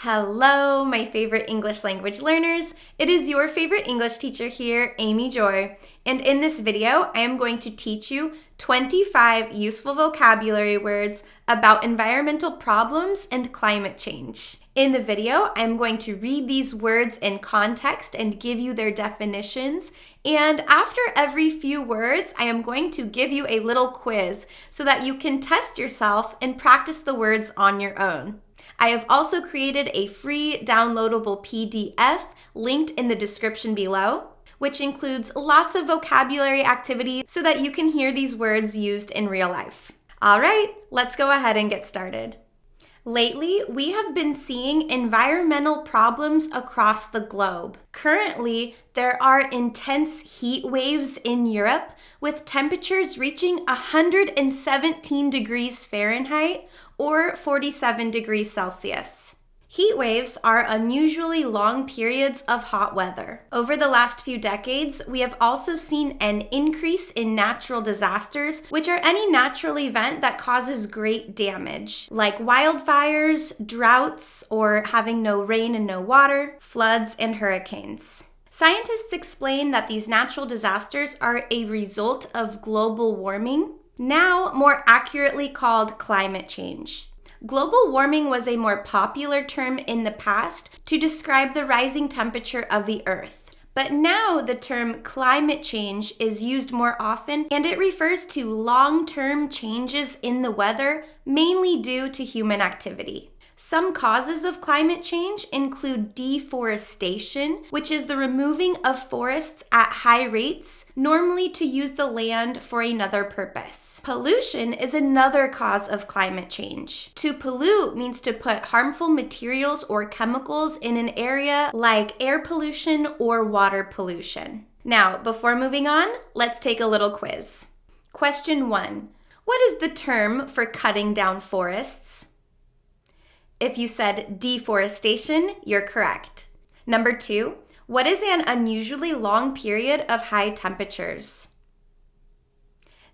Hello, my favorite English language learners. It is your favorite English teacher here, Amy Joy. And in this video, I am going to teach you 25 useful vocabulary words about environmental problems and climate change. In the video, I'm going to read these words in context and give you their definitions. And after every few words, I am going to give you a little quiz so that you can test yourself and practice the words on your own. I have also created a free downloadable PDF linked in the description below, which includes lots of vocabulary activity so that you can hear these words used in real life. All right, let's go ahead and get started. Lately, we have been seeing environmental problems across the globe. Currently, there are intense heat waves in Europe with temperatures reaching 117 degrees Fahrenheit or 47 degrees Celsius. Heat waves are unusually long periods of hot weather. Over the last few decades, we have also seen an increase in natural disasters, which are any natural event that causes great damage, like wildfires, droughts, or having no rain and no water, floods, and hurricanes. Scientists explain that these natural disasters are a result of global warming, now more accurately called climate change. Global warming was a more popular term in the past to describe the rising temperature of the Earth. But now the term climate change is used more often, and it refers to long-term changes in the weather, mainly due to human activity. Some causes of climate change include deforestation, which is the removing of forests at high rates, normally to use the land for another purpose. Pollution is another cause of climate change. To pollute means to put harmful materials or chemicals in an area like air pollution or water pollution. Now, before moving on, let's take a little quiz. Question 1. What is the term for cutting down forests? If you said deforestation, you're correct. Number 2, what is an unusually long period of high temperatures?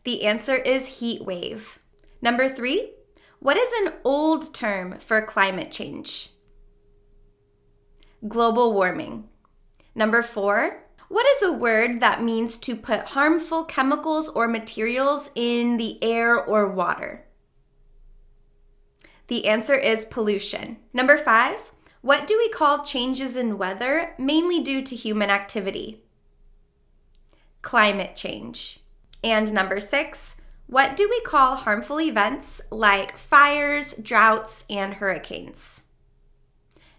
The answer is heat wave. Number 3, what is an old term for climate change? Global warming. Number 4, what is a word that means to put harmful chemicals or materials in the air or water? The answer is pollution. Number 5, what do we call changes in weather mainly due to human activity? Climate change. And number 6, what do we call harmful events like fires, droughts, and hurricanes?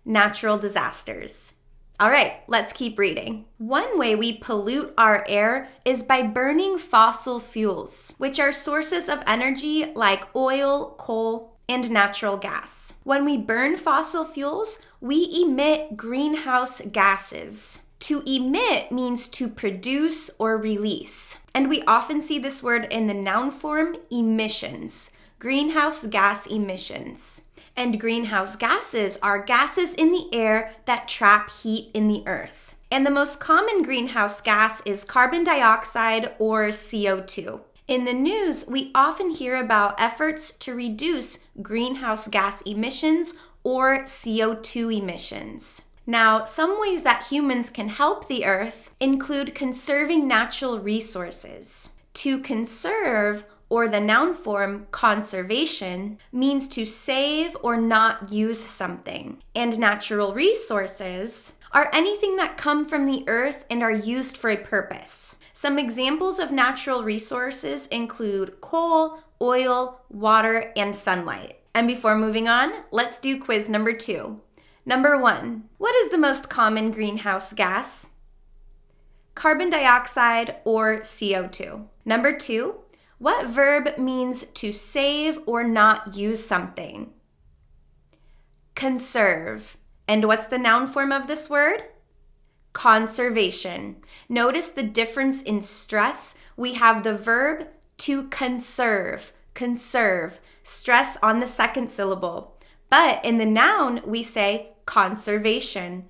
Natural disasters. All right, let's keep reading. One way we pollute our air is by burning fossil fuels, which are sources of energy like oil, coal, and natural gas. When we burn fossil fuels, we emit greenhouse gases. To emit means to produce or release. And we often see this word in the noun form, emissions, greenhouse gas emissions. And greenhouse gases are gases in the air that trap heat in the earth. And the most common greenhouse gas is carbon dioxide or CO2. In the news, we often hear about efforts to reduce greenhouse gas emissions or CO2 emissions. Now, some ways that humans can help the earth include conserving natural resources. To conserve, or the noun form conservation, means to save or not use something. And natural resources are anything that come from the earth and are used for a purpose. Some examples of natural resources include coal, oil, water, and sunlight. And before moving on, let's do quiz number 2. Number 1, what is the most common greenhouse gas? Carbon dioxide or CO2. Number 2, what verb means to save or not use something? Conserve. And what's the noun form of this word? Conservation. Notice the difference in stress. We have the verb to conserve, stress on the second syllable. But in the noun, we say conservation,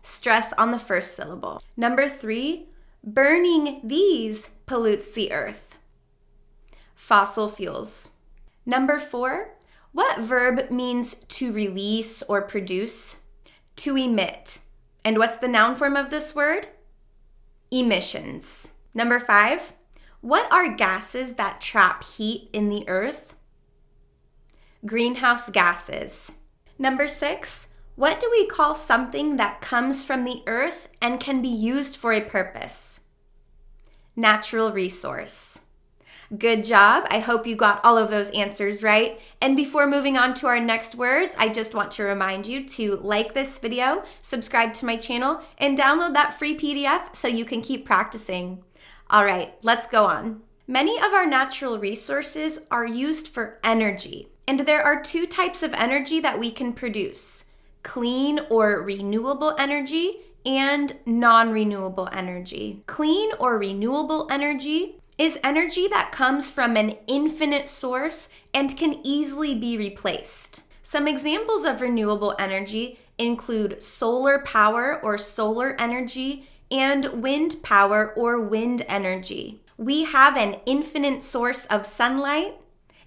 stress on the first syllable. Number 3, burning these pollutes the earth. Fossil fuels. Number 4, What verb means to release or produce? To emit. And what's the noun form of this word? Emissions. Number 5, what are gases that trap heat in the earth? Greenhouse gases. Number 6, what do we call something that comes from the earth and can be used for a purpose? Natural resource. Good job. I hope you got all of those answers right. And before moving on to our next words, I just want to remind you to like this video, subscribe to my channel, and download that free PDF so you can keep practicing. All right, let's go on. Many of our natural resources are used for energy, and there are 2 types of energy that we can produce: clean or renewable energy and non-renewable energy. Clean or renewable energy is energy that comes from an infinite source and can easily be replaced. Some examples of renewable energy include solar power or solar energy and wind power or wind energy. We have an infinite source of sunlight,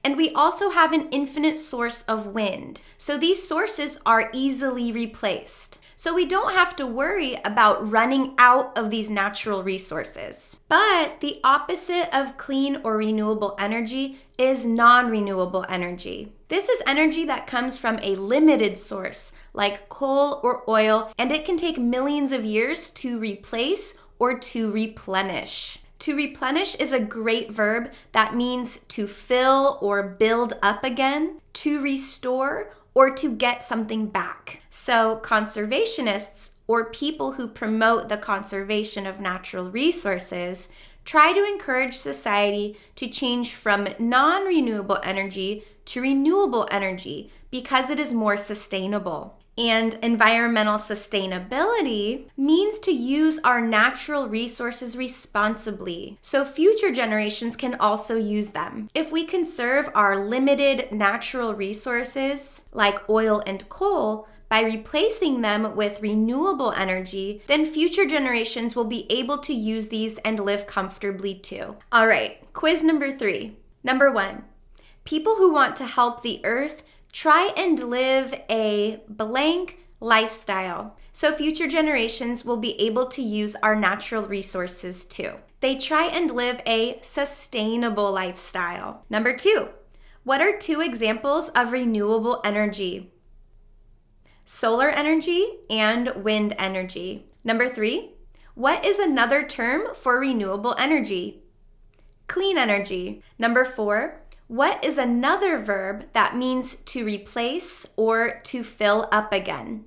and we also have an infinite source of wind. So these sources are easily replaced. So we don't have to worry about running out of these natural resources. But the opposite of clean or renewable energy is non-renewable energy. This is energy that comes from a limited source, like coal or oil, and it can take millions of years to replace or to replenish. To replenish is a great verb that means to fill or build up again, to restore, or to get something back. So conservationists, or people who promote the conservation of natural resources, try to encourage society to change from non-renewable energy to renewable energy because it is more sustainable. And environmental sustainability means to use our natural resources responsibly, so future generations can also use them. If we conserve our limited natural resources, like oil and coal, by replacing them with renewable energy, then future generations will be able to use these and live comfortably too. All right, quiz number 3. Number 1, people who want to help the earth try and live a blank lifestyle, so future generations will be able to use our natural resources too. They try and live a sustainable lifestyle. Number 2, what are 2 examples of renewable energy? Solar energy and wind energy. Number 3, what is another term for renewable energy? Clean energy. Number 4, what is another verb that means to replace or to fill up again?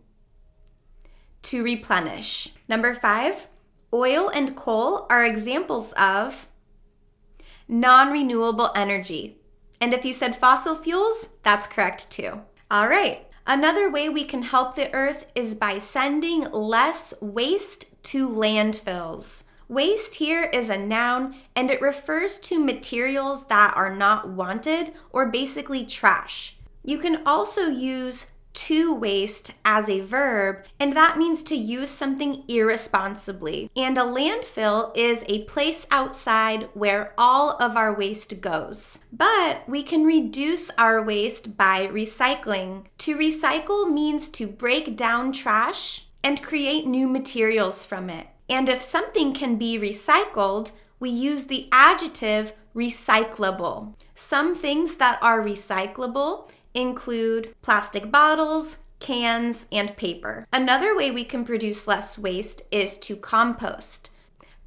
To replenish. Number 5, oil and coal are examples of non-renewable energy. And if you said fossil fuels, that's correct too. All right. Another way we can help the earth is by sending less waste to landfills. Waste here is a noun, and it refers to materials that are not wanted or basically trash. You can also use to waste as a verb, and that means to use something irresponsibly. And a landfill is a place outside where all of our waste goes. But we can reduce our waste by recycling. To recycle means to break down trash and create new materials from it. And if something can be recycled, we use the adjective recyclable. Some things that are recyclable include plastic bottles, cans, and paper. Another way we can produce less waste is to compost.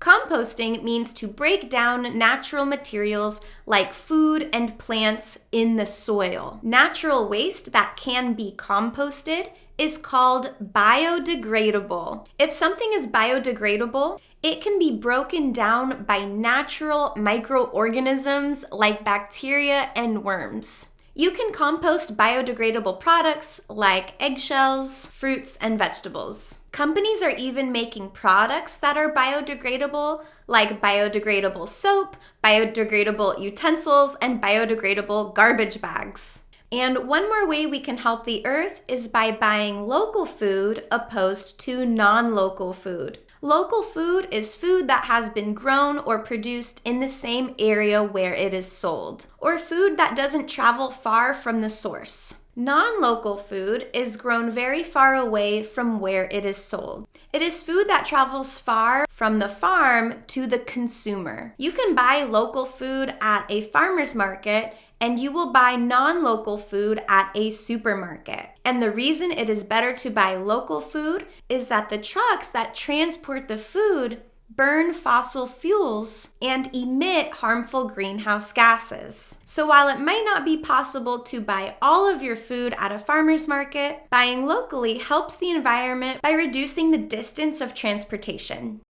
Composting means to break down natural materials like food and plants in the soil. Natural waste that can be composted is called biodegradable. If something is biodegradable, it can be broken down by natural microorganisms like bacteria and worms. You can compost biodegradable products like eggshells, fruits, and vegetables. Companies are even making products that are biodegradable, like biodegradable soap, biodegradable utensils, and biodegradable garbage bags. And one more way we can help the earth is by buying local food opposed to non-local food. Local food is food that has been grown or produced in the same area where it is sold, or food that doesn't travel far from the source. Non-local food is grown very far away from where it is sold. It is food that travels far from the farm to the consumer. You can buy local food at a farmer's market, and you will buy non-local food at a supermarket. And the reason it is better to buy local food is that the trucks that transport the food burn fossil fuels and emit harmful greenhouse gases. So while it might not be possible to buy all of your food at a farmer's market, buying locally helps the environment by reducing the distance of transportation.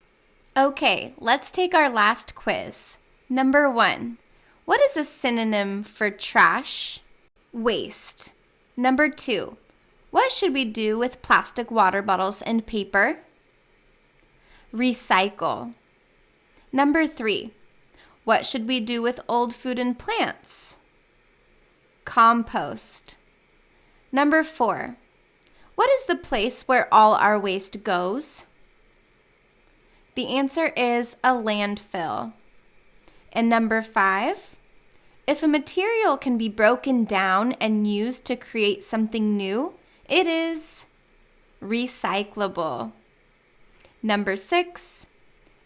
Okay, let's take our last quiz. Number 1. What is a synonym for trash? Waste. Number 2. What should we do with plastic water bottles and paper? Recycle. Number 3. What should we do with old food and plants? Compost. Number 4. What is the place where all our waste goes? The answer is a landfill. And number 5. If a material can be broken down and used to create something new, it is recyclable. Number 6,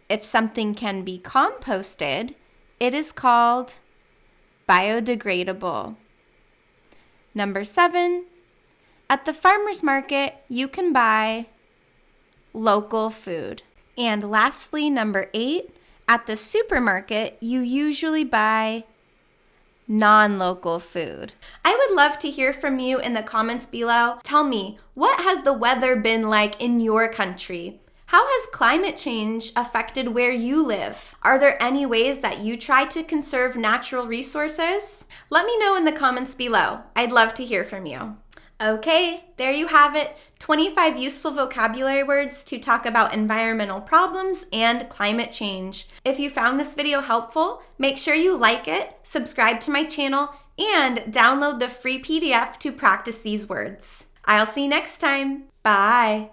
if something can be composted, it is called biodegradable. Number 7, at the farmer's market, you can buy local food. And lastly, number 8, at the supermarket, you usually buy non-local food. I would love to hear from you in the comments below. Tell me, what has the weather been like in your country? How has climate change affected where you live? Are there any ways that you try to conserve natural resources? Let me know in the comments below. I'd love to hear from you. Okay, there you have it. 25 useful vocabulary words to talk about environmental problems and climate change. If you found this video helpful, make sure you like it, subscribe to my channel, and download the free PDF to practice these words. I'll see you next time. Bye.